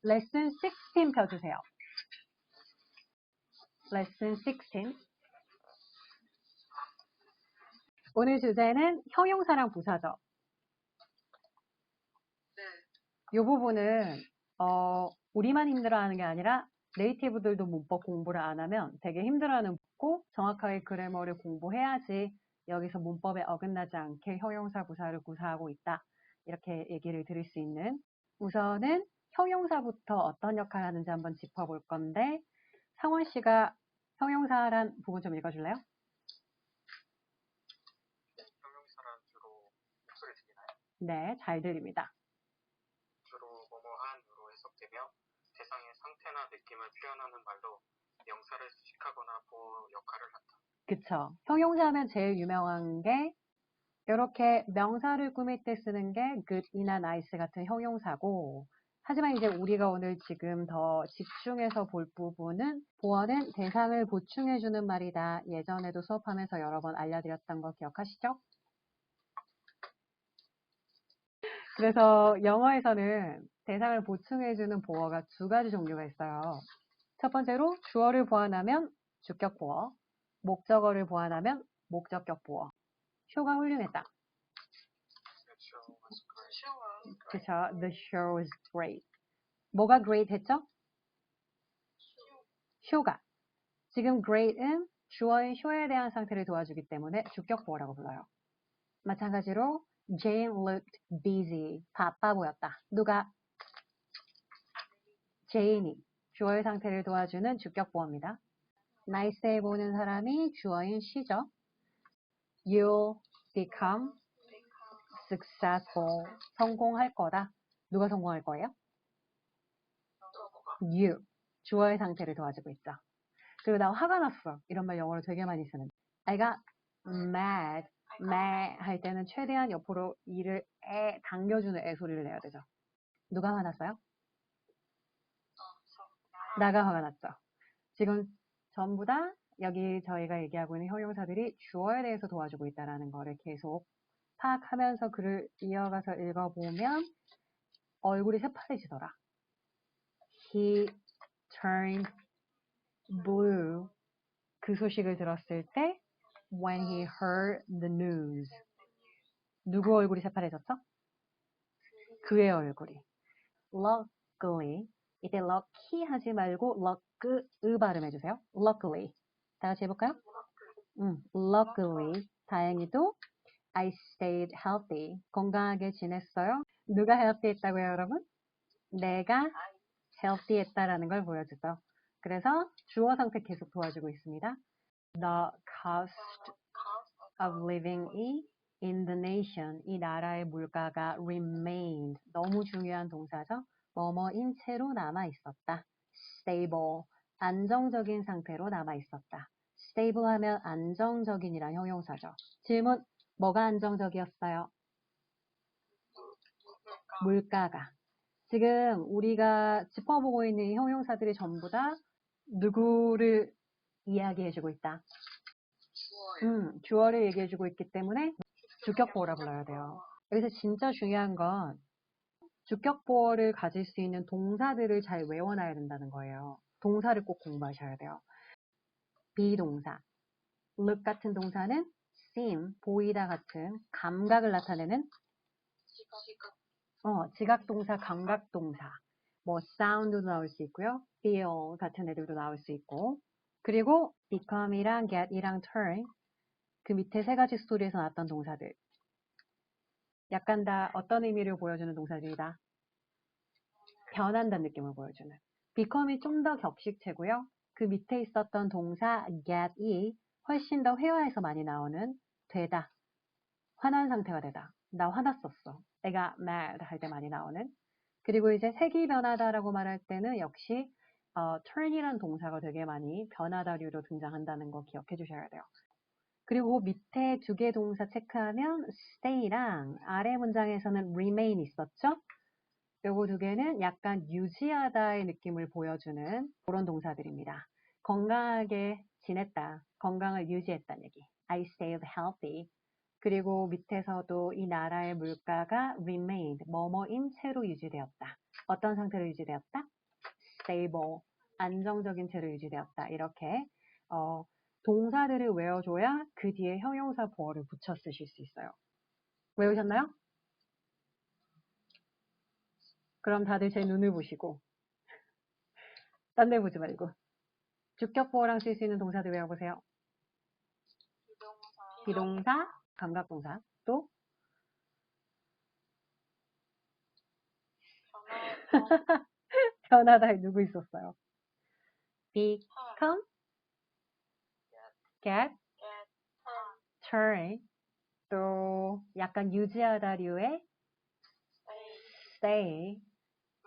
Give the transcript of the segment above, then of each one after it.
레슨 16 펴주세요. 레슨 16. 오늘 주제는 형용사랑 부사죠. 이 부분은 우리만 힘들어하는 게 아니라 네이티브들도 문법 공부를 안 하면 되게 힘들어하는 거고 정확하게 그래머를 공부해야지 여기서 문법에 어긋나지 않게 형용사, 부사를 구사하고 있다. 이렇게 얘기를 드릴 수 있는 우선은 형용사부터 어떤 역할을 하는지 한번 짚어볼 건데 상원 씨가 형용사란 부분 좀 읽어줄래요? 형용사란 주로 목소리 들리나요? 네, 잘 들립니다. 주로 뭐뭐한으로 해석되며 대상의 상태나 느낌을 표현하는 말로 명사를 수식하거나 보호 역할을 한다. 그쵸. 형용사 하면 제일 유명한 게 이렇게 명사를 꾸밀 때 쓰는 게 good이나 nice 같은 형용사고 하지만 이제 우리가 오늘 지금 더 집중해서 볼 부분은 보어는 대상을 보충해주는 말이다. 예전에도 수업하면서 여러 번 알려드렸던 거 기억하시죠? 그래서 영어에서는 대상을 보충해주는 보어가 두 가지 종류가 있어요. 첫 번째로 주어를 보완하면 주격 보어, 목적어를 보완하면 목적격 보어. 쇼가 훌륭했다. 그쵸? The show was great. 뭐가 great 했죠? 쇼가. 지금 great은 주어인 쇼에 대한 상태를 도와주기 때문에 주격 보어라고 불러요. 마찬가지로 Jane looked busy. 바빠 보였다. 누가? Jane이. 주어의 상태를 도와주는 주격 보어입니다. nice해 보이는 사람이 주어인 she죠. You'll become successful. 성공할 거다. 누가 성공할 거예요? You. 주어의 상태를 도와주고 있죠. 그리고 나 화가 났어. 이런 말 영어로 되게 많이 쓰는데. I got mad. mad 할 때는 최대한 옆으로 이를 당겨주는 애 소리를 내야 되죠. 누가 화났어요? 나가 화가 났죠. 지금 전부 다 여기 저희가 얘기하고 있는 형용사들이 주어에 대해서 도와주고 있다는 거를 계속 파악하면서 글을 이어가서 읽어보면 얼굴이 새파래지더라. He turned blue. 그 소식을 들었을 때 when he heard the news. 누구 얼굴이 새파래졌죠? 그의 얼굴이. Luckily. 이때 lucky 하지 말고 luck 발음해주세요. Luckily. 다 같이 해볼까요? Luckily. 다행히도 I stayed healthy. 건강하게 지냈어요. 누가 healthy 했다고요, 여러분? 내가 healthy 했다라는 걸 보여주죠. 그래서 주어 상태 계속 도와주고 있습니다. The cost of living in the nation. 이 나라의 물가가 remained. 너무 중요한 동사죠. 뭐뭐인 채로 남아 있었다. stable. 안정적인 상태로 남아 있었다. stable 하면 안정적인이란 형용사죠. 질문. 뭐가 안정적이었어요? 물가가. 지금 우리가 짚어보고 있는 이 형용사들이 전부 다 누구를 이야기해주고 있다? 주어를 얘기해주고 있기 때문에 주격보어라 불러야 돼요. 여기서 진짜 중요한 건 주격보어를 가질 수 있는 동사들을 잘 외워놔야 된다는 거예요. 동사를 꼭 공부하셔야 돼요. 비동사, look 같은 동사는 seem, 보이다 같은 감각을 나타내는 지각동사, 감각동사. 뭐 sound도 나올 수 있고요. feel 같은 애들도 나올 수 있고. 그리고 become이랑 get이랑 turn 그 밑에 세 가지 스토리에서 나왔던 동사들. 약간 다 어떤 의미를 보여주는 동사들이다? 변한다는 느낌을 보여주는. become이 좀 더 격식체고요. 그 밑에 있었던 동사 get이 훨씬 더 회화에서 많이 나오는 되다. 화난 상태가 되다. 나 화났었어. 애가 mad 할 때 많이 나오는. 그리고 이제 색이 변하다라고 말할 때는 역시 turn이라는 동사가 되게 많이 변하다류로 등장한다는 거 기억해 주셔야 돼요. 그리고 밑에 두 개 동사 체크하면 stay랑 아래 문장에서는 remain 있었죠? 요거 두 개는 약간 유지하다의 느낌을 보여주는 그런 동사들입니다. 건강하게 지냈다. 건강을 유지했다는 얘기. I stayed healthy. 그리고 밑에서도 이 나라의 물가가 remained, 뭐뭐인 채로 유지되었다. 어떤 상태로 유지되었다? stable, 안정적인 채로 유지되었다. 이렇게 동사들을 외워줘야 그 뒤에 형용사 보어를 붙여 쓰실 수 있어요. 외우셨나요? 그럼 다들 제 눈을 보시고 딴 데 보지 말고 주격 보어랑 쓸 수 있는 동사들 외워보세요. 비동사, 감각동사, 또 변하다에 누구 있었어요? become, get, turn, 또 약간 유지하다류의 stay,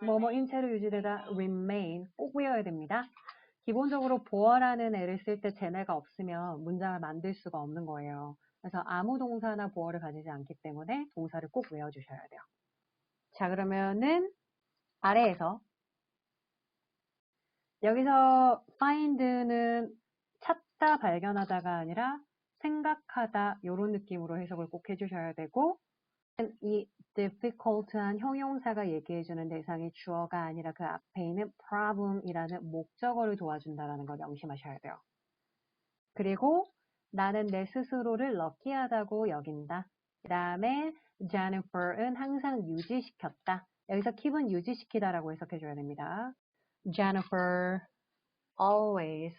뭐뭐인 채로 유지되다 remain 꼭 외워야 됩니다. 기본적으로 보어라는 애를 쓸 때 쟤네가 없으면 문장을 만들 수가 없는 거예요. 그래서 아무 동사나 보어를 가지지 않기 때문에 동사를 꼭 외워주셔야 돼요. 자, 그러면은 아래에서 여기서 find는 찾다, 발견하다가 아니라 생각하다 이런 느낌으로 해석을 꼭 해주셔야 되고 이 difficult한 형용사가 얘기해주는 대상이 주어가 아니라 그 앞에 있는 problem이라는 목적어를 도와준다는 걸 명심하셔야 돼요. 그리고 나는 내 스스로를 럭키하다고 여긴다. 그 다음에 Jennifer은 항상 유지시켰다. 여기서 keep은 유지시키다라고 해석해줘야 됩니다. Jennifer always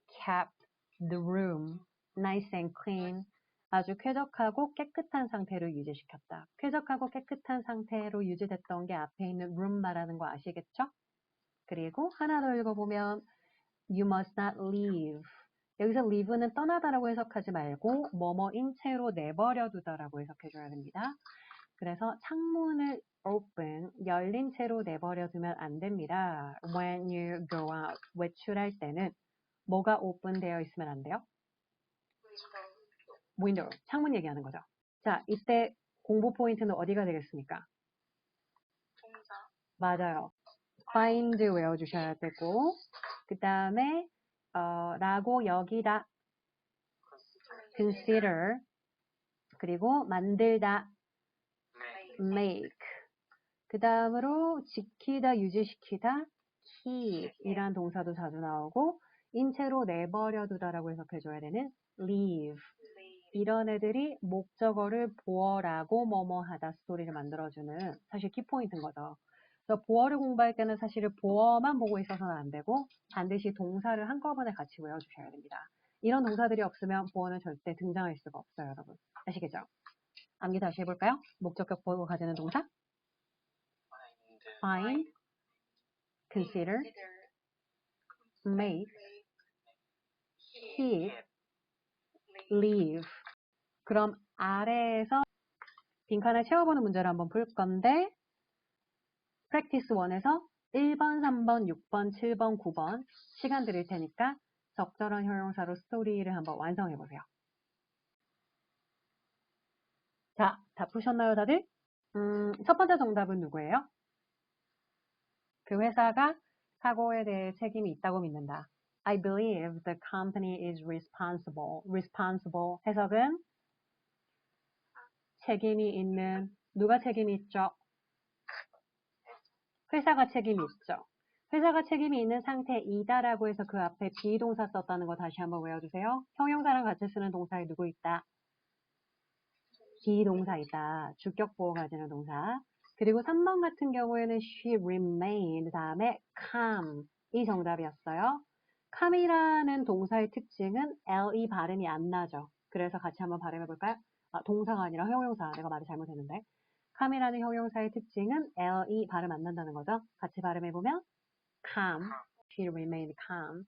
kept the room nice and clean. 아주 쾌적하고 깨끗한 상태로 유지시켰다. 쾌적하고 깨끗한 상태로 유지됐던 게 앞에 있는 room 말하는 거 아시겠죠? 그리고 하나 더 읽어보면 You must not leave. 여기서 leave는 떠나다라고 해석하지 말고 뭐뭐인 채로 내버려 두다라고 해석해줘야 됩니다. 그래서 창문을 open, 열린 채로 내버려 두면 안 됩니다. When you go out, 외출할 때는 뭐가 open 되어 있으면 안 돼요? window, 창문 얘기하는 거죠. 자, 이때 공부 포인트는 어디가 되겠습니까? 맞아요. find 외워주셔야 되고 그 다음에 라고 여기다 consider 그리고 만들다 make 그 다음으로 지키다 유지시키다 keep 이란 동사도 자주 나오고 인체로 내버려 두다라고 해석해줘야 되는 leave 이런 애들이 목적어를 보어라고 뭐뭐 하다 스토리를 만들어주는 사실 키포인트인 거죠. 그래서 보어를 공부할 때는 사실은 보어만 보고 있어서는 안 되고 반드시 동사를 한꺼번에 같이 외워주셔야 됩니다. 이런 동사들이 없으면 보어는 절대 등장할 수가 없어요, 여러분. 아시겠죠? 암기 다시 해볼까요? 목적격 보고 가지는 동사 find, consider, make, keep, leave. 그럼 아래에서 빈칸을 채워보는 문제를 한번 풀 건데 practice 1에서 1번, 3번, 6번, 7번, 9번 시간 드릴 테니까 적절한 형용사로 스토리를 한번 완성해 보세요. 자, 다 푸셨나요, 다들? 첫 번째 정답은 누구예요? 그 회사가 사고에 대해 책임이 있다고 믿는다. I believe the company is responsible. responsible 해석은 책임이 있는, 누가 책임이 있죠? 회사가 책임이 있죠. 회사가 책임이 있는 상태이다라고 해서 그 앞에 비동사 썼다는 거 다시 한번 외워주세요. 형용사랑 같이 쓰는 동사에 누구 있다? 비동사이다. 주격 보호 가지는 동사. 그리고 3번 같은 경우에는 she remained 다음에 calm 이 정답이었어요. calm이라는 동사의 특징은 le 발음이 안 나죠. 그래서 같이 한번 발음해 볼까요? 동사가 아니라 형용사. 내가 말을 잘못했는데. calm이라는 형용사의 특징은 le 발음 안 난다는 거죠. 같이 발음해 보면 calm. She remained calm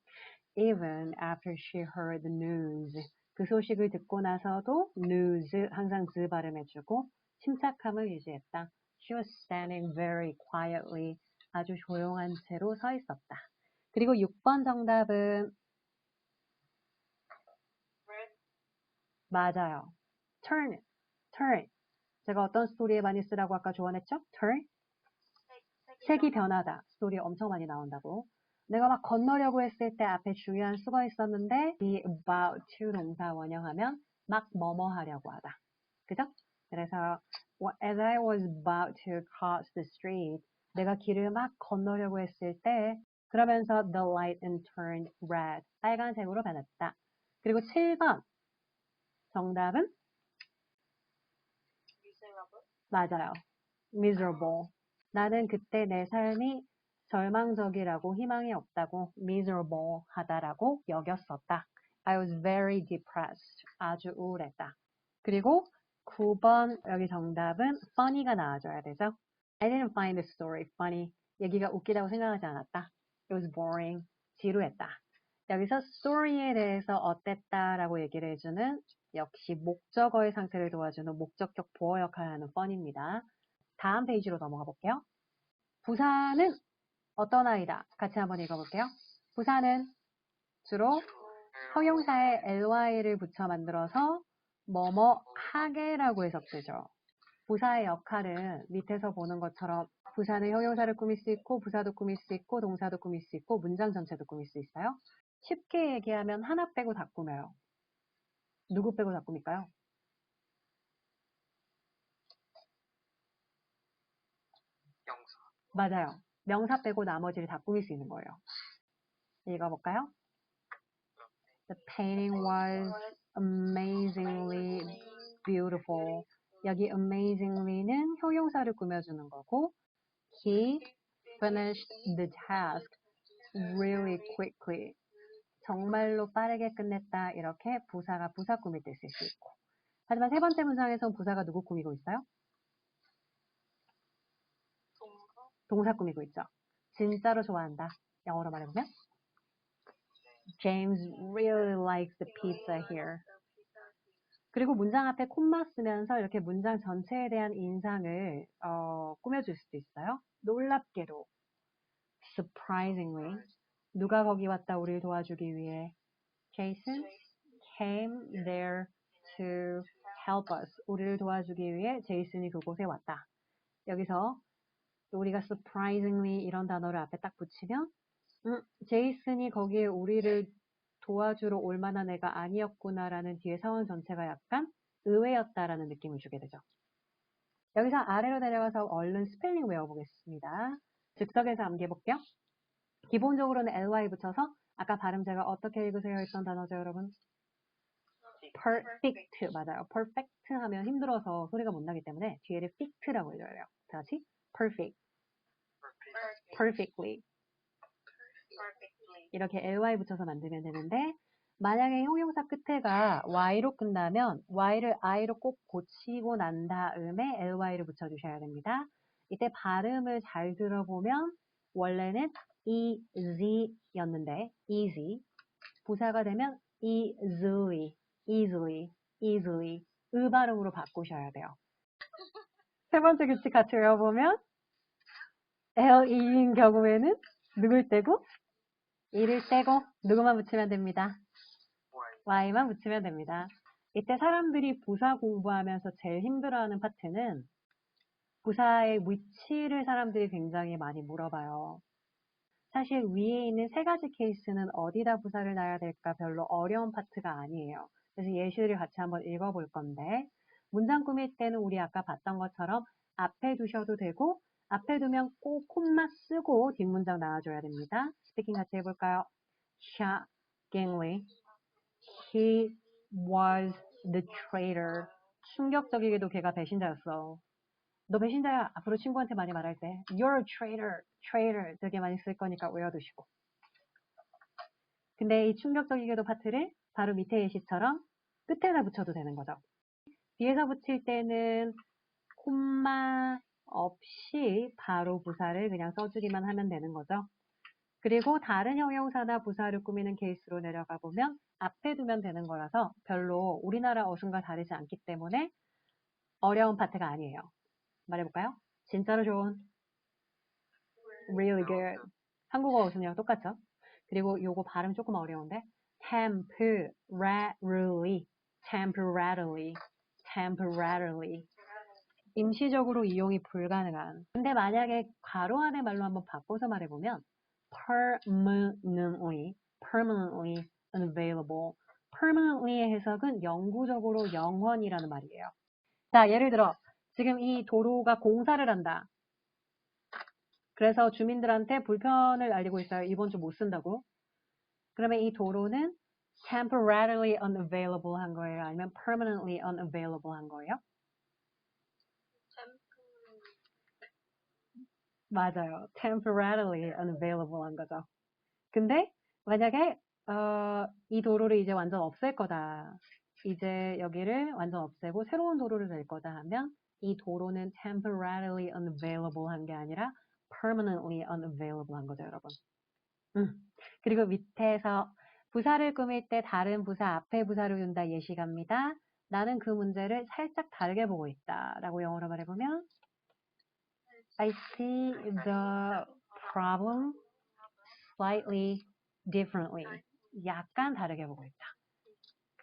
even after she heard the news. 그 소식을 듣고 나서도 news 항상 즈 발음해주고 침착함을 유지했다. She was standing very quietly. 아주 조용한 채로 서 있었다. 그리고 6번 정답은 맞아요. turn, turn. 제가 어떤 스토리에 많이 쓰라고 아까 조언했죠? turn. 색이 변하다. 스토리에 엄청 많이 나온다고. 내가 막 건너려고 했을 때 앞에 중요한 수가 있었는데 be about to 동사 원형하면 막 뭐뭐 하려고 하다. 그죠? 그래서 as I was about to cross the street, 내가 길을 막 건너려고 했을 때 그러면서 the light turned red, 빨간색으로 변했다. 그리고 7번 정답은 맞아요. miserable. 나는 그때 내 삶이 절망적이라고 희망이 없다고 miserable 하다라고 여겼었다. I was very depressed. 아주 우울했다. 그리고 9번 여기 정답은 funny가 나와줘야 되죠. I didn't find the story funny. 얘기가 웃기다고 생각하지 않았다. It was boring. 지루했다. 여기서 story에 대해서 어땠다라고 얘기를 해주는 역시 목적어의 상태를 도와주는 목적격 보어 역할을 하는 fun입니다. 다음 페이지로 넘어가 볼게요. 부사는 어떤 아이다? 같이 한번 읽어볼게요. 부사는 주로 형용사에 ly를 붙여 만들어서 뭐뭐 하게라고 해석되죠. 부사의 역할은 밑에서 보는 것처럼 부사는 형용사를 꾸밀 수 있고 부사도 꾸밀 수 있고 동사도 꾸밀 수 있고 문장 전체도 꾸밀 수 있어요. 쉽게 얘기하면 하나 빼고 다 꾸며요. 누구 빼고 다 꾸밀까요? 명사. 맞아요. 명사 빼고 나머지를 다 꾸밀 수 있는 거예요. 읽어볼까요? The painting was amazingly beautiful. 여기 amazingly는 형용사를 꾸며주는 거고 He finished the task really quickly. 정말로 빠르게 끝냈다. 이렇게 부사가 부사 꾸밀 때 쓸 수 있고. 하지만 세 번째 문장에서는 부사가 누구 꾸미고 있어요? 동사 꾸미고 있죠. 진짜로 좋아한다. 영어로 말해보면 James really likes the pizza here. 그리고 문장 앞에 콤마 쓰면서 이렇게 문장 전체에 대한 인상을 꾸며줄 수도 있어요. 놀랍게도 surprisingly 누가 거기 왔다 우리를 도와주기 위해 Jason came there to help us. 우리를 도와주기 위해 제이슨이 그곳에 왔다. 여기서 우리가 surprisingly 이런 단어를 앞에 딱 붙이면 제이슨이 거기에 우리를 도와주러 올 만한 애가 아니었구나라는 뒤에 상황 전체가 약간 의외였다라는 느낌을 주게 되죠. 여기서 아래로 내려가서 얼른 스펠링 외워보겠습니다. 즉석에서 암기해볼게요. 기본적으로는 ly 붙여서 아까 발음 제가 어떻게 읽으세요 했던 단어죠, 여러분? perfect 맞아요. perfect 하면 힘들어서 소리가 못 나기 때문에 뒤에를 fict라고 읽어야 돼요. 다시 perfect, perfectly 이렇게 ly 붙여서 만들면 되는데 만약에 형용사 끝에가 y로 끝나면 y를 i로 꼭 고치고 난 다음에 ly를 붙여주셔야 됩니다. 이때 발음을 잘 들어보면 원래는 easy였는데 easy 부사가 되면 easily, easily, easily 의 발음으로 바꾸셔야 돼요. 세 번째 규칙 같이 외워보면 le인 경우에는 누굴 떼고 이를 떼고 누구만 붙이면 됩니다. y만 붙이면 됩니다. 이때 사람들이 부사 공부하면서 제일 힘들어하는 파트는 부사의 위치를 사람들이 굉장히 많이 물어봐요. 사실 위에 있는 세 가지 케이스는 어디다 부사를 놔야 될까 별로 어려운 파트가 아니에요. 그래서 예시를 같이 한번 읽어볼 건데 문장 꾸밀 때는 우리 아까 봤던 것처럼 앞에 두셔도 되고 앞에 두면 꼭 콤마 쓰고 뒷문장 나와줘야 됩니다. 스피킹 같이 해볼까요? Shockingly, he was the traitor. 충격적이게도 걔가 배신자였어. 너 배신자야. 앞으로 친구한테 많이 말할 때 You're a traitor, traitor 되게 많이 쓸 거니까 외워두시고. 근데 이 충격적이게도 파트를 바로 밑에 예시처럼 끝에다 붙여도 되는 거죠. 뒤에서 붙일 때는 콤마 없이 바로 부사를 그냥 써주기만 하면 되는 거죠. 그리고 다른 형용사나 부사를 꾸미는 케이스로 내려가 보면 앞에 두면 되는 거라서 별로 우리나라 어순과 다르지 않기 때문에 어려운 파트가 아니에요. 말해볼까요? 진짜로 좋은 really good. 한국어 어순이랑 똑같죠? 그리고 요거 발음 조금 어려운데 temporarily, temporarily, temporarily 임시적으로 이용이 불가능한. 근데 만약에 괄호 안의 말로 한번 바꿔서 말해보면 permanently, permanently unavailable. permanently의 해석은 영구적으로 영원이라는 말이에요. 자, 예를 들어 지금 이 도로가 공사를 한다. 그래서 주민들한테 불편을 알리고 있어요. 이번 주 못 쓴다고. 그러면 이 도로는 temporarily unavailable 한 거예요? 아니면 permanently unavailable 한 거예요? 맞아요. temporarily unavailable 한 거죠. 근데 만약에 이 도로를 이제 완전 없앨 거다. 이제 여기를 완전 없애고 새로운 도로를 낼 거다 하면 이 도로는 temporarily unavailable 한 게 아니라 permanently unavailable 한 거죠, 여러분. 그리고 밑에서 부사를 꾸밀 때 다른 부사 앞에 부사를 둔다 예시갑니다. 나는 그 문제를 살짝 다르게 보고 있다. 라고 영어로 말해보면 I see the problem slightly differently. 약간 다르게 보고 있다.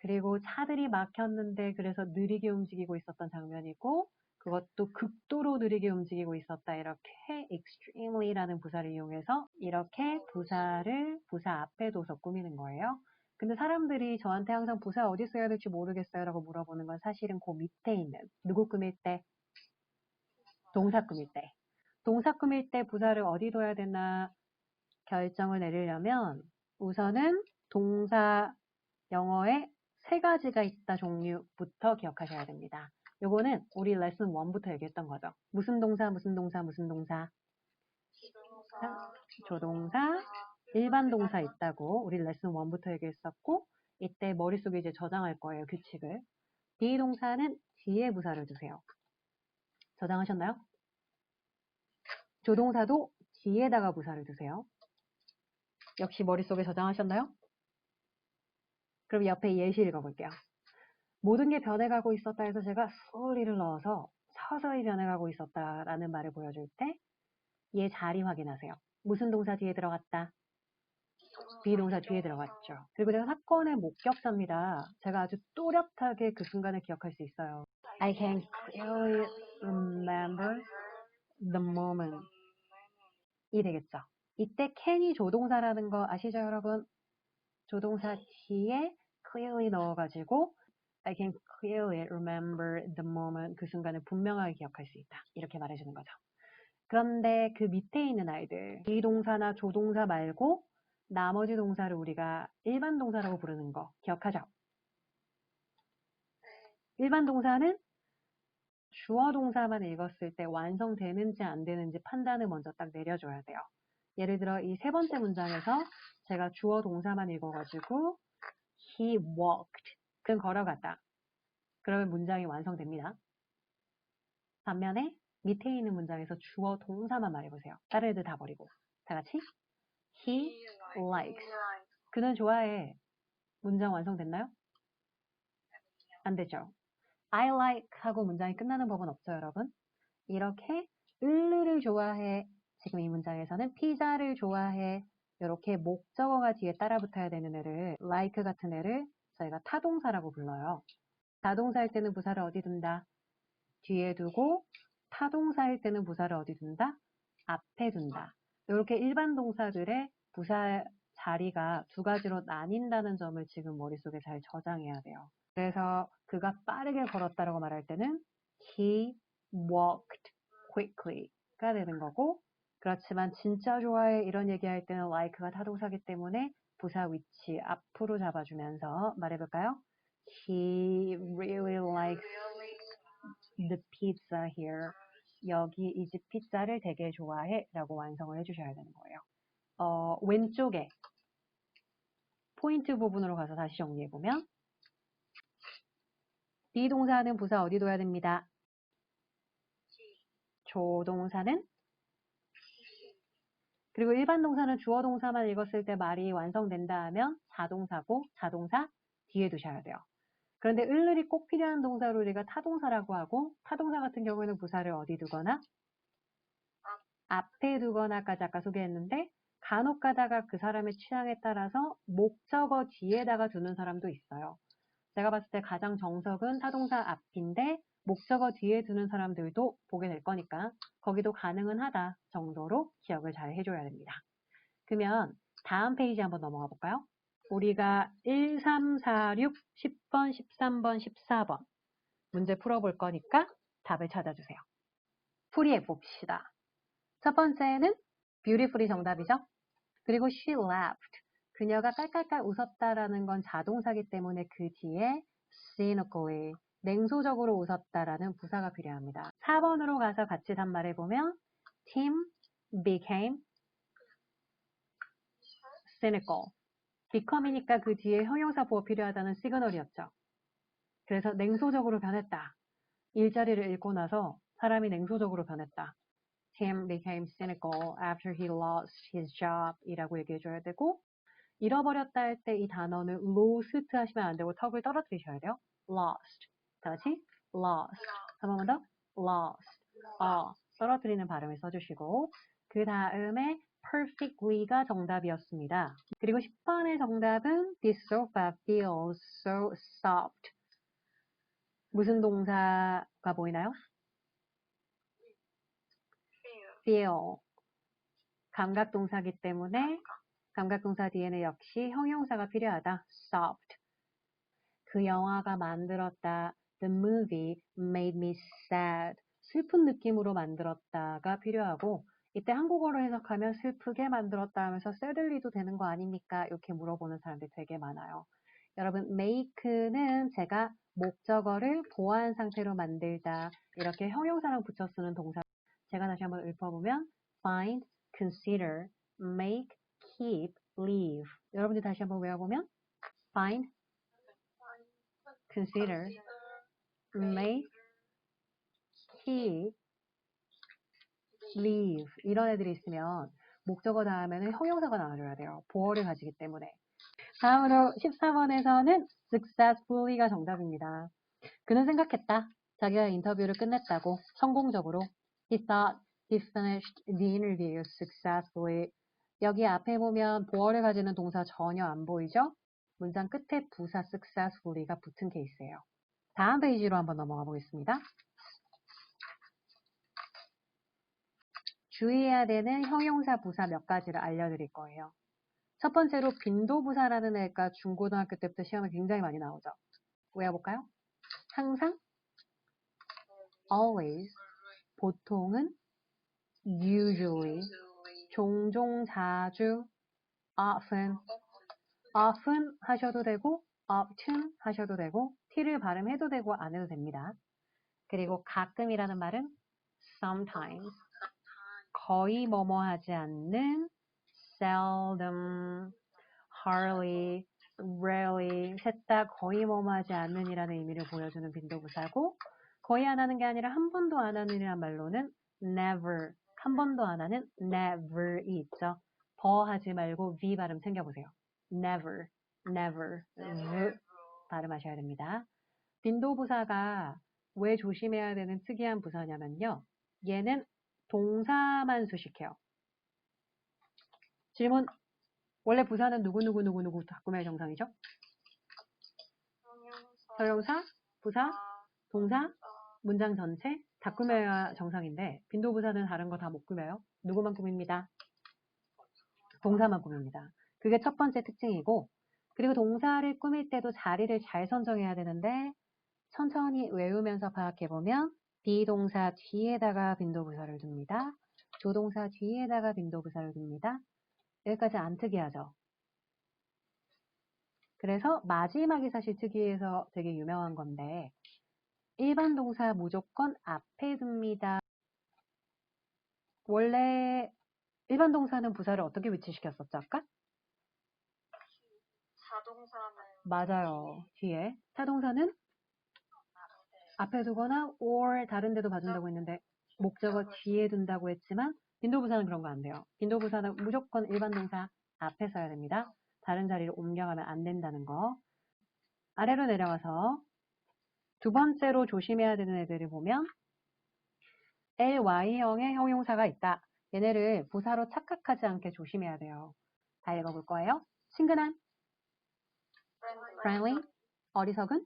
그리고 차들이 막혔는데 그래서 느리게 움직이고 있었던 장면이고 그것도 극도로 느리게 움직이고 있었다. 이렇게 extremely라는 부사를 이용해서 이렇게 부사를 부사 앞에 둬서 꾸미는 거예요. 근데 사람들이 저한테 항상 부사 어디 써야 될지 모르겠어요 라고 물어보는 건 사실은 그 밑에 있는 누구 꾸밀 때? 동사 꾸밀 때. 동사 꾸밀 때 부사를 어디 둬야 되나 결정을 내리려면 우선은 동사 영어에 세 가지가 있다 종류부터 기억하셔야 됩니다. 요거는 우리 레슨 1부터 얘기했던 거죠. 무슨 동사, 무슨 동사, 무슨 동사? 조동사, 일반 동사 있다고 우리 레슨 1부터 얘기했었고 이때 머릿속에 이제 저장할 거예요, 규칙을. 비동사는 뒤에 부사를 두세요. 저장하셨나요? 조동사도 뒤에다가 부사를 두세요. 역시 머릿속에 저장하셨나요? 그럼 옆에 예시 읽어볼게요. 모든 게 변해가고 있었다 해서 제가 slowly를 넣어서 서서히 변해가고 있었다라는 말을 보여줄 때 얘 자리 확인하세요. 무슨 동사 뒤에 들어갔다? 비동사 뒤에 들어갔죠. 그리고 제가 사건의 목격자입니다. 제가 아주 또렷하게 그 순간을 기억할 수 있어요. I can clearly remember the moment. 이 되겠죠. 이때 can이 조동사라는 거 아시죠, 여러분? 조동사 뒤에 clearly 넣어가지고 I can clearly remember the moment. 그 순간을 분명하게 기억할 수 있다. 이렇게 말해주는 거죠. 그런데 그 밑에 있는 아이들, 비동사나 조동사 말고 나머지 동사를 우리가 일반 동사라고 부르는 거 기억하죠? 일반 동사는 주어 동사만 읽었을 때 완성되는지 안 되는지 판단을 먼저 딱 내려줘야 돼요. 예를 들어 이 세 번째 문장에서 제가 주어 동사만 읽어가지고 he walked. 그는 걸어갔다. 그러면 문장이 완성됩니다. 반면에 밑에 있는 문장에서 주어 동사만 말해보세요. 다른 애들 다 버리고. 다 같이 he likes. 그는 좋아해. 문장 완성됐나요? 안 되죠. I like 하고 문장이 끝나는 법은 없죠, 여러분. 이렇게 을르를 좋아해. 지금 이 문장에서는 피자를 좋아해. 이렇게 목적어가 뒤에 따라붙어야 되는 애를 like 같은 애를 저희가 타동사라고 불러요. 자동사일 때는 부사를 어디 둔다? 뒤에 두고 타동사일 때는 부사를 어디 둔다? 앞에 둔다. 이렇게 일반 동사들의 부사 자리가 두 가지로 나뉜다는 점을 지금 머릿속에 잘 저장해야 돼요. 그래서 그가 빠르게 걸었다라고 말할 때는 he walked quickly가 되는 거고 그렇지만 진짜 좋아해 이런 얘기할 때는 like가 타동사기 때문에 부사 위치 앞으로 잡아주면서 말해볼까요? He really likes the pizza here. 여기 이 집 피자를 되게 좋아해 라고 완성을 해주셔야 되는 거예요. 왼쪽에 포인트 부분으로 가서 다시 정리해보면 비동사는 부사 어디 둬야 됩니다. 조동사는 그리고 일반 동사는 주어 동사만 읽었을 때 말이 완성된다 하면 자동사고 자동사 뒤에 두셔야 돼요. 그런데 을을이 꼭 필요한 동사로 우리가 타동사라고 하고 타동사 같은 경우에는 부사를 어디 두거나 앞에 두거나까지 아까 소개했는데 간혹 가다가 그 사람의 취향에 따라서 목적어 뒤에다가 두는 사람도 있어요. 제가 봤을 때 가장 정석은 타동사 앞인데 목적어 뒤에 두는 사람들도 보게 될 거니까 거기도 가능은 하다 정도로 기억을 잘 해줘야 됩니다. 그러면 다음 페이지 한번 넘어가 볼까요? 우리가 1, 3, 4, 6, 10번, 13번, 14번 문제 풀어볼 거니까 답을 찾아주세요. 풀이해 봅시다. 첫 번째는 beautifully 정답이죠. 그리고 she laughed. 그녀가 깔깔깔 웃었다라는 건 자동사기 때문에 그 뒤에 cynically, 냉소적으로 웃었다라는 부사가 필요합니다. 4번으로 가서 같이 단말해보면 Tim became cynical. become이니까 그 뒤에 형용사 보호 필요하다는 시그널이었죠. 그래서 냉소적으로 변했다. 일자리를 잃고 나서 사람이 냉소적으로 변했다. Tim became cynical after he lost his job 이라고 얘기해줘야 되고 잃어버렸다 할 때 이 단어는 lost 하시면 안 되고 턱을 떨어뜨리셔야 돼요. lost. 다 같이 lost. 한 번만 더 lost. 떨어뜨리는 발음을 써주시고 그 다음에 perfectly가 정답이었습니다. 그리고 10번의 정답은 This sofa feels so soft. 무슨 동사가 보이나요? feel. 감각동사기 때문에 감각동사 뒤에는 역시 형용사가 필요하다. soft. 그 영화가 만들었다. The movie made me sad. 슬픈 느낌으로 만들었다가 필요하고 이때 한국어로 해석하면 슬프게 만들었다 하면서 sadly도 되는 거 아닙니까? 이렇게 물어보는 사람들이 되게 많아요. 여러분 make는 제가 목적어를 보완 상태로 만들다 이렇게 형용사랑 붙여 쓰는 동사 제가 다시 한번 읊어보면 find, consider, make, keep, leave 여러분들 다시 한번 외워보면 find, consider, make, keep, leave 이런 애들이 있으면 목적어 다음에는 형용사가 나와줘야 돼요. 보어를 가지기 때문에. 다음으로 14번에서는 successfully가 정답입니다. 그는 생각했다. 자기가 인터뷰를 끝냈다고 성공적으로. He thought he finished the interview successfully. 여기 앞에 보면 보어를 가지는 동사 전혀 안 보이죠? 문장 끝에 부사 successfully가 붙은 케이스예요. 다음 페이지로 한번 넘어가 보겠습니다. 주의해야 되는 형용사 부사 몇 가지를 알려드릴 거예요. 첫 번째로 빈도부사라는 애가 중고등학교 때부터 시험에 굉장히 많이 나오죠. 외워볼까요? 항상, always, 보통은, usually, 종종, 자주, often 하셔도 되고, often 하셔도 되고, t를 발음해도 되고 안 해도 됩니다. 그리고 가끔이라는 말은 sometimes, 거의 뭐뭐 하지 않는, seldom, hardly, rarely, 셋 다 거의 뭐뭐 하지 않는 이라는 의미를 보여주는 빈도부사고 거의 안 하는 게 아니라 한 번도 안 하는 이라는 말로는 never, 한 번도 안 하는 never이 있죠. 버 하지 말고 v 발음 챙겨보세요. never, never, 발음하셔야 됩니다. 빈도부사가 왜 조심해야 되는 특이한 부사냐면요. 얘는 동사만 수식해요. 질문. 원래 부사는 누구누구 바꾸면 정상이죠? 형용사, 부사, 동사, 문장 전체 다 꾸며야 정상인데 빈도부사는 다른 거 다 못 꾸며요. 누구만 꾸밉니다. 동사만 꾸밉니다. 그게 첫 번째 특징이고 그리고 동사를 꾸밀 때도 자리를 잘 선정해야 되는데 천천히 외우면서 파악해보면 비동사 뒤에다가 빈도부사를 둡니다. 조동사 뒤에다가 빈도부사를 둡니다. 여기까지 안 특이하죠? 그래서 마지막이 사실 특이해서 되게 유명한 건데 일반 동사 무조건 앞에 둡니다. 원래 일반 동사는 부사를 어떻게 위치시켰었죠 아까? 자동사는 맞아요. 뒤에. 타동사는 앞에 두거나 or 다른 데도 봐준다고 했는데 목적어 뒤에 둔다고 했지만 빈도부사는 그런 거 안 돼요. 빈도부사는 무조건 일반 동사 앞에 써야 됩니다. 다른 자리로 옮겨가면 안 된다는 거. 아래로 내려와서 두 번째로 조심해야 되는 애들을 보면 LY형의 형용사가 있다. 얘네를 부사로 착각하지 않게 조심해야 돼요. 다 읽어볼 거예요. 친근한, friendly, 어리석은,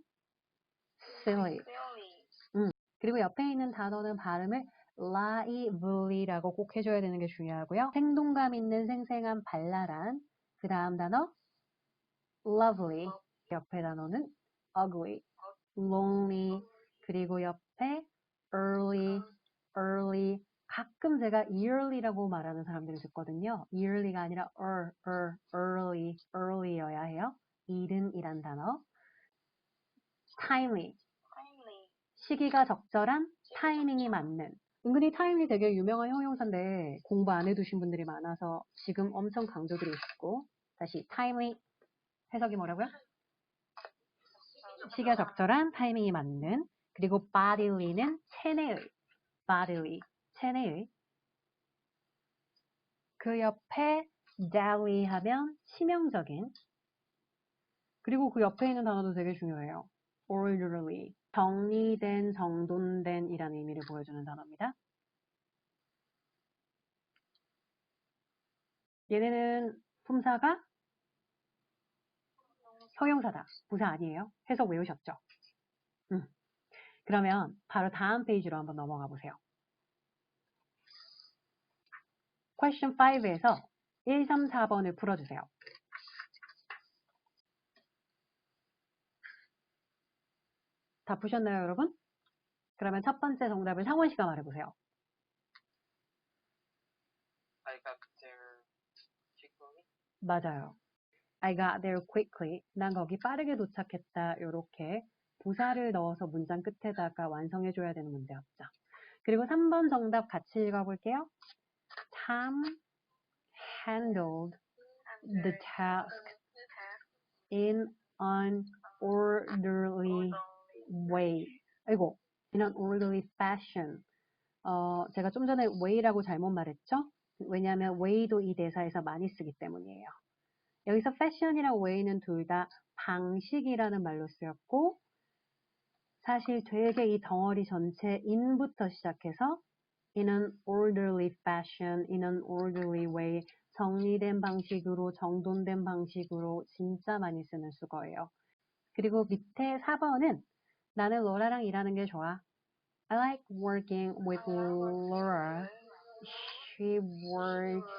silly. 그리고 옆에 있는 단어는 발음을 lively라고 꼭 해줘야 되는 게 중요하고요. 생동감 있는 생생한 발랄한 그 다음 단어 lovely 옆에 단어는 ugly, lonely, 그리고 옆에 early. 가끔 제가 yearly라고 말하는 사람들을 듣거든요. yearly가 아니라 early여야 해요. 이른이란 단어. timely. 시기가 적절한, 타이밍이 맞는. 은근히 timely 되게 유명한 형용사인데 공부 안 해두신 분들이 많아서 지금 엄청 강조드리고 싶고. 다시 timely. 해석이 뭐라고요? 시기가 적절한, 타이밍이 맞는. 그리고 bodyly는 체내의. 체내의. 그 옆에 daily 하면 치명적인. 그리고 그 옆에 있는 단어도 되게 중요해요. orderly. 정리된, 정돈된 이라는 의미를 보여주는 단어입니다. 얘네는 품사가 형용사다. 부사 아니에요. 해석 외우셨죠? 그러면 바로 다음 페이지로 한번 넘어가 보세요. question 5에서 1, 3, 4번을 풀어주세요. 다 푸셨나요, 여러분? 그러면 첫 번째 정답을 상원 씨가 말해보세요. I got there quickly. 맞아요. I got there quickly. 난 거기 빠르게 도착했다. 요렇게 부사를 넣어서 문장 끝에다가 완성해줘야 되는 문제였죠. 그리고 3번 정답 같이 읽어볼게요. Tom handled the task in an orderly way. 아이고, in an orderly fashion. 제가 좀 전에 way라고 잘못 말했죠? 왜냐하면 way도 이 대사에서 많이 쓰기 때문이에요. 여기서 fashion이랑 way는 둘 다 방식이라는 말로 쓰였고 사실 되게 이 덩어리 전체 in부터 시작해서 in an orderly fashion, in an orderly way 정리된 방식으로, 정돈된 방식으로 진짜 많이 쓰는 수거예요. 그리고 밑에 4번은 나는 로라랑 일하는 게 좋아. I like working with Laura. She works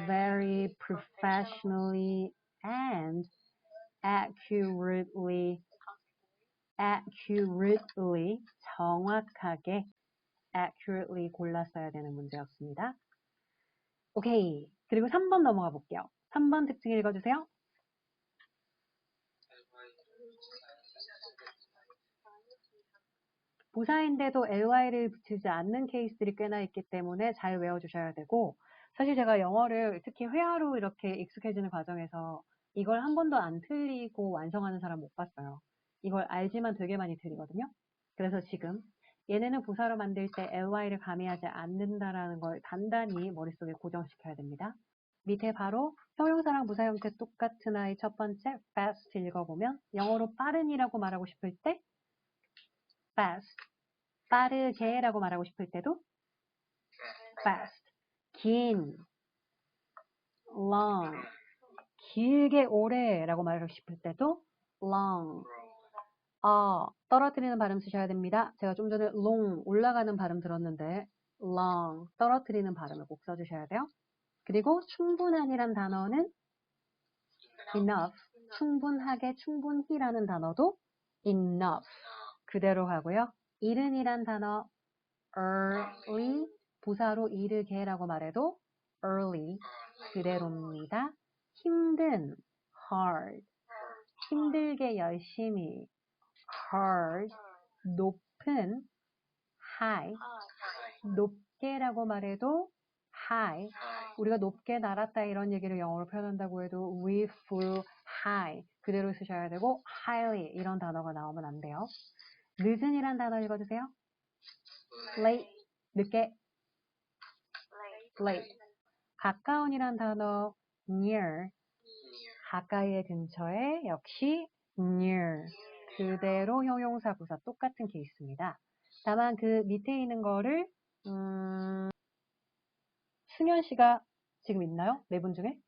very professionally and accurately, 정확하게, accurately 골랐어야 되는 문제였습니다. 오케이. 그리고 3번 넘어가 볼게요. 3번 특징 읽어주세요. 부사인데도 ly를 붙이지 않는 케이스들이 꽤나 있기 때문에 잘 외워주셔야 되고 사실 제가 영어를 특히 회화로 이렇게 익숙해지는 과정에서 이걸 한 번도 안 틀리고 완성하는 사람 못 봤어요. 이걸 알지만 되게 많이 틀리거든요. 그래서 지금 얘네는 부사로 만들 때 ly를 가미하지 않는다라는 걸 단단히 머릿속에 고정시켜야 됩니다. 밑에 바로 형용사랑 부사 형태 똑같은 아이 첫 번째 fast 읽어보면 영어로 빠른이라고 말하고 싶을 때 fast, 빠르게 라고 말하고 싶을 때도 fast, 긴, long, 길게 오래 라고 말하고 싶을 때도 long, 떨어뜨리는 발음 쓰셔야 됩니다. 제가 좀 전에 long, 올라가는 발음 들었는데 long, 떨어뜨리는 발음을 꼭 써주셔야 돼요. 그리고 충분한이란 단어는 enough, 충분하게, 충분히라는 단어도 enough, 그대로 가고요. 이른이란 단어 early, 부사로 이르게라고 말해도 early, 그대로입니다. 힘든, hard, 힘들게 열심히, hard, 높은, high, 높게라고 말해도 high, 우리가 높게 날았다 이런 얘기를 영어로 표현한다고 해도 we flew high, 그대로 쓰셔야 되고 highly 이런 단어가 나오면 안 돼요. 늦은이란 단어 읽어주세요. late, 늦게, late. 가까운이란 단어 near, 가까이의 근처에 역시 near, 그대로 형용사 부사 똑같은 케이스입니다. 다만 그 밑에 있는 거를 승현 씨가 지금 있나요? 네 분 중에?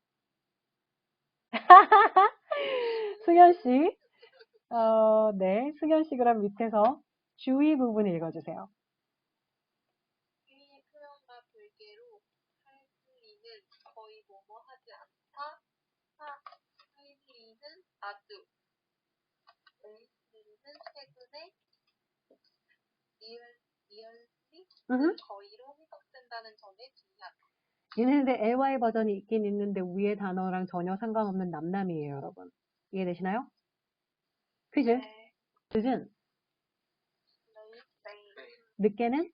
승현 씨, 네, 승현 씨 그럼 밑에서 주의 부분 읽어주세요. 의 표현과 별개로 할 리는 거의 뭐뭐 하지 않다, 할 리는 아주, 할 리는 최근에 리얼리 거의로 해석된다는 점에 주의하다. 얘네들 ly 버전이 있긴 있는데 위의 단어랑 전혀 상관없는 남남이에요, 여러분. 이해되시나요? 퀴즈. 네. 늦은, 네. 늦게는 네.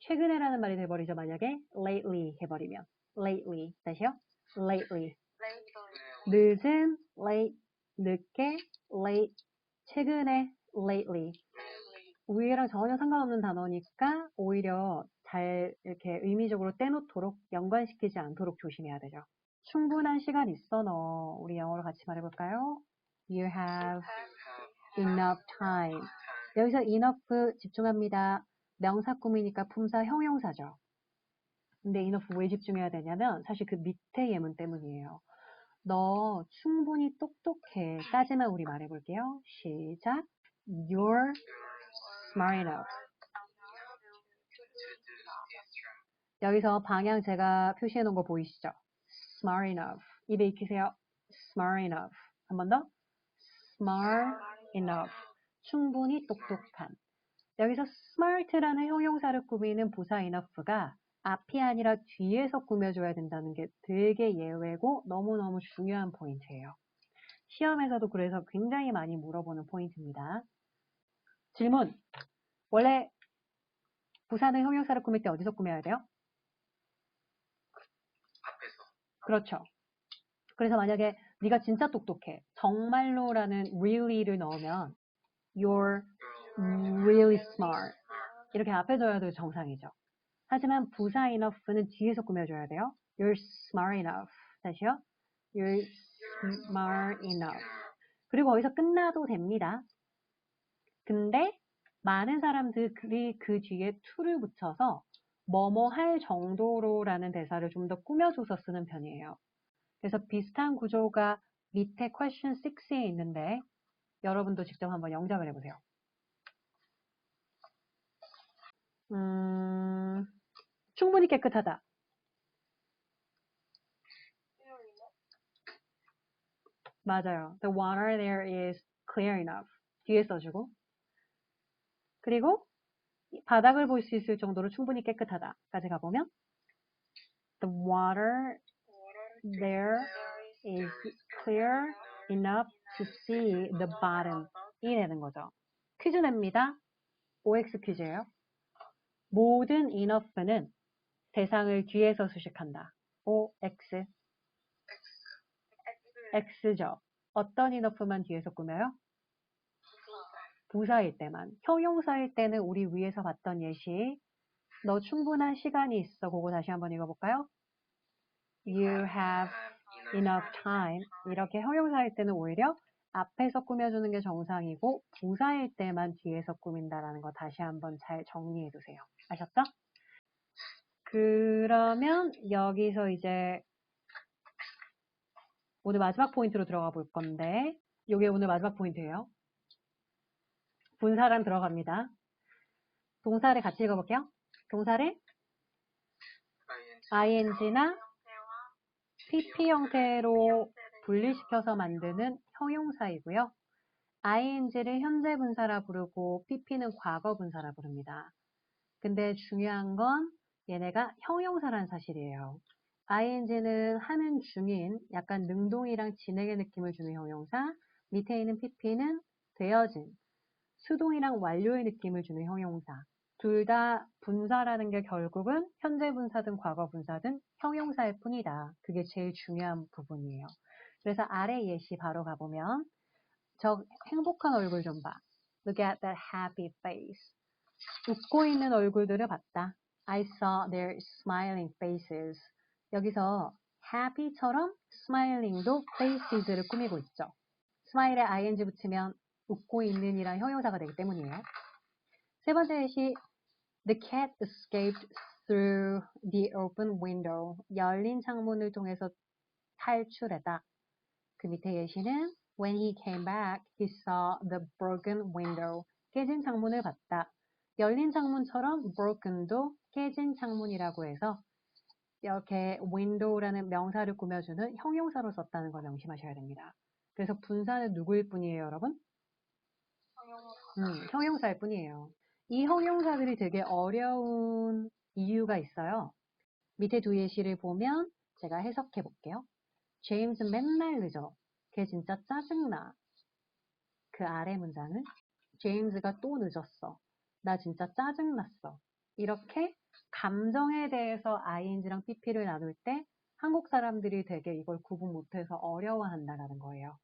최근에라는 말이 돼버리죠, 만약에 lately 해버리면. lately. 다시요. lately. 늦은, late, 늦게, late, 최근에, lately. 위에랑 전혀 상관없는 단어니까 오히려 잘 이렇게 의미적으로 떼놓도록 연관시키지 않도록 조심해야 되죠. 충분한 시간 있어, 너. 우리 영어로 같이 말해볼까요? You have enough time. 여기서 enough 집중합니다. 명사 꾸미니까 품사 형용사죠. 근데 enough 왜 집중해야 되냐면 사실 그 밑에 예문 때문이에요. 너 충분히 똑똑해. 까지만 우리 말해볼게요. 시작. You're smart enough. 여기서 방향 제가 표시해 놓은 거 보이시죠? Smart enough. 입에 익히세요. Smart enough. 한 번 더. Smart enough. 충분히 똑똑한. 여기서 smart라는 형용사를 꾸미는 부사 enough가 앞이 아니라 뒤에서 꾸며줘야 된다는 게 되게 예외고 너무너무 중요한 포인트예요. 시험에서도 그래서 굉장히 많이 물어보는 포인트입니다. 질문. 원래 부사는 형용사를 꾸밀 때 어디서 꾸며야 돼요? 앞에서. 그렇죠. 그래서 만약에 네가 진짜 똑똑해. 정말로라는 really를 넣으면 you're really smart. 이렇게 앞에 둬야 될 정상이죠. 하지만 부사 enough는 뒤에서 꾸며줘야 돼요. You're smart enough. 다시요. You're smart enough. 그리고 거기서 끝나도 됩니다. 근데 많은 사람들이 그 뒤에 to를 붙여서 뭐뭐 할 정도로라는 대사를 좀 더 꾸며줘서 쓰는 편이에요. 그래서 비슷한 구조가 밑에 question 6에 있는데 여러분도 직접 한번 영작을 해보세요. 충분히 깨끗하다. 맞아요. The water there is clear enough. 뒤에 써주고. 그리고 바닥을 볼 수 있을 정도로 충분히 깨끗하다까지 가보면 The water there is clear enough to see the bottom. 이 되는 거죠. 퀴즈 냅니다. OX 퀴즈예요. 모든 enough는 대상을 뒤에서 수식한다. OX. X죠. 어떤 enough만 뒤에서 꾸며요? 부사일 때만. 형용사일 때는 우리 위에서 봤던 예시. 너 충분한 시간이 있어. 그거 다시 한번 읽어볼까요? You have enough time. 이렇게 형용사일 때는 오히려 앞에서 꾸며주는 게 정상이고 부사일 때만 뒤에서 꾸민다라는 거 다시 한번 잘 정리해 두세요. 아셨죠? 그러면 여기서 이제 오늘 마지막 포인트로 들어가 볼 건데 이게 오늘 마지막 포인트예요. 분사랑 들어갑니다. 동사를 같이 읽어볼게요. 동사를 ing나 pp 형태로 분리시켜서 만드는 형용사이고요. ing를 현재 분사라 부르고 pp는 과거 분사라 부릅니다. 근데 중요한 건 얘네가 형용사라는 사실이에요. ing는 하는 중인 약간 능동이랑 진행의 느낌을 주는 형용사, 밑에 있는 pp는 되어진 수동이랑 완료의 느낌을 주는 형용사. 둘 다 분사라는 게 결국은 현재 분사든 과거 분사든 형용사일 뿐이다. 그게 제일 중요한 부분이에요. 그래서 아래 예시 바로 가보면 저 행복한 얼굴 좀 봐. Look at that happy face. 웃고 있는 얼굴들을 봤다. I saw their smiling faces. 여기서 happy처럼 smiling도 faces를 꾸미고 있죠. smile에 ing 붙이면 웃고 있는이란 형용사가 되기 때문이에요. 세 번째 예시 The cat escaped through the open window. 열린 창문을 통해서 탈출했다. 그 밑에 예시는 When he came back, he saw the broken window. 깨진 창문을 봤다. 열린 창문처럼 broken도 깨진 창문이라고 해서 이렇게 window라는 명사를 꾸며주는 형용사로 썼다는 걸 명심하셔야 됩니다. 그래서 분사는 누구일 뿐이에요, 여러분? 형용사일 뿐이에요. 이 형용사들이 되게 어려운 이유가 있어요. 밑에 두 예시를 보면 제가 해석해 볼게요. 제임스 맨날 늦어. 걔 진짜 짜증나. 그 아래 문장은 제임스가 또 늦었어. 나 진짜 짜증났어. 이렇게 감정에 대해서 ing랑 pp를 나눌 때 한국 사람들이 되게 이걸 구분 못해서 어려워한다라는 거예요.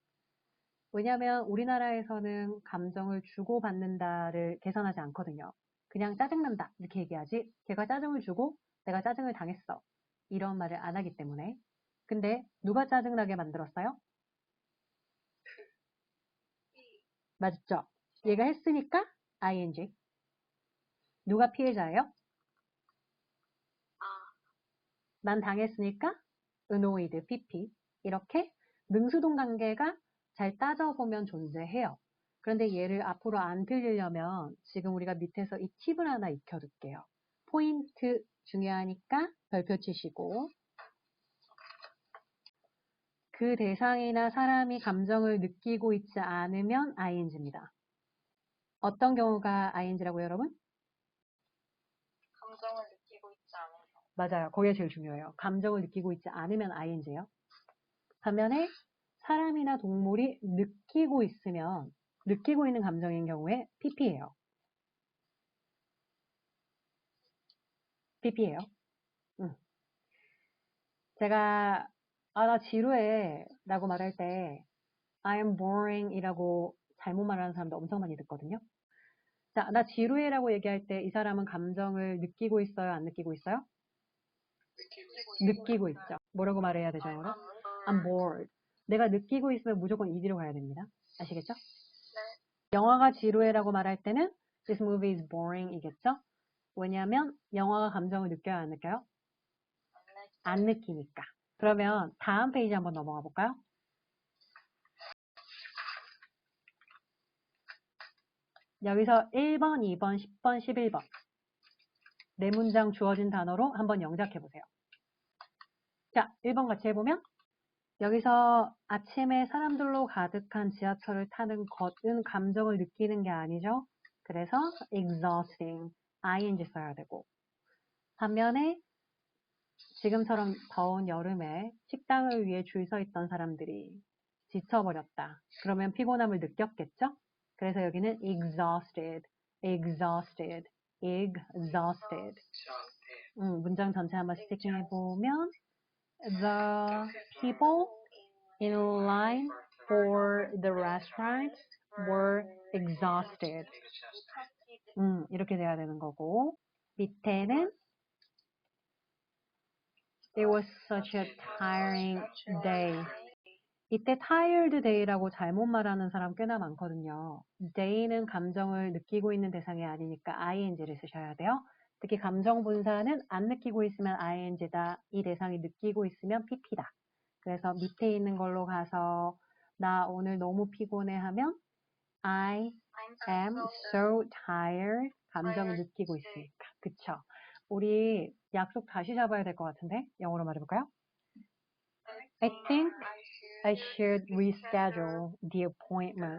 왜냐하면 우리나라에서는 감정을 주고받는다를 계산하지 않거든요. 그냥 짜증난다 이렇게 얘기하지 걔가 짜증을 주고 내가 짜증을 당했어. 이런 말을 안 하기 때문에. 근데 누가 짜증나게 만들었어요? 맞죠? 얘가 했으니까 ing. 누가 피해자예요? 난 당했으니까 annoyed, pp. 이렇게 능수동 관계가 잘 따져보면 존재해요. 그런데 얘를 앞으로 안 틀리려면 지금 우리가 밑에서 이 팁을 하나 익혀둘게요. 포인트 중요하니까 별표 치시고 그 대상이나 사람이 감정을 느끼고 있지 않으면 ing입니다. 어떤 경우가 ing라고요, 여러분? 감정을 느끼고 있지 않아요. 맞아요. 거기가 제일 중요해요. 감정을 느끼고 있지 않으면 ing예요. 반면에 사람이나 동물이 느끼고 있으면 느끼고 있는 감정인 경우에 pp예요. pp예요. 제가 나 지루해 라고 말할 때 I am boring 이라고 잘못 말하는 사람도 엄청 많이 듣거든요. 자, 나 지루해 라고 얘기할 때 이 사람은 감정을 느끼고 있어요? 안 느끼고 있어요? 느끼고 있죠. 뭐라고 말해야 되죠, 영어로? I'm bored. 내가 느끼고 있으면 무조건 ED로 가야 됩니다. 아시겠죠? 영화가 지루해라고 말할 때는 This movie is boring 이겠죠? 왜냐하면 영화가 감정을 느껴요, 안 느껴요? 안 느끼니까. 그러면 다음 페이지 한번 넘어가 볼까요? 여기서 1번, 2번, 10번, 11번 네 문장 주어진 단어로 한번 영작해 보세요. 자, 1번 같이 해보면 여기서 아침에 사람들로 가득한 지하철을 타는 것은 감정을 느끼는 게 아니죠. 그래서 exhausting, ing 써야 되고 반면에 지금처럼 더운 여름에 식당을 위해 줄 서 있던 사람들이 지쳐버렸다. 그러면 피곤함을 느꼈겠죠? 그래서 여기는 exhausted, exhausted, exhausted. 문장 전체 한번 스티킹해보면 The people in line for the restaurant were exhausted. 이렇게 돼야 되는 거고 밑에는 It was such a tiring day. 이때 tired day라고 잘못 말하는 사람 꽤나 많거든요. day는 감정을 느끼고 있는 대상이 아니니까 ing를 쓰셔야 돼요. 특히 감정 분사는 안 느끼고 있으면 ing다. 이 대상이 느끼고 있으면 pp다. 그래서 밑에 있는 걸로 가서 나 오늘 너무 피곤해 하면 I am so tired. 감정을 느끼고 있으니까. 그쵸? 우리 약속 다시 잡아야 될 것 같은데 영어로 말해볼까요? I think I should reschedule the appointment.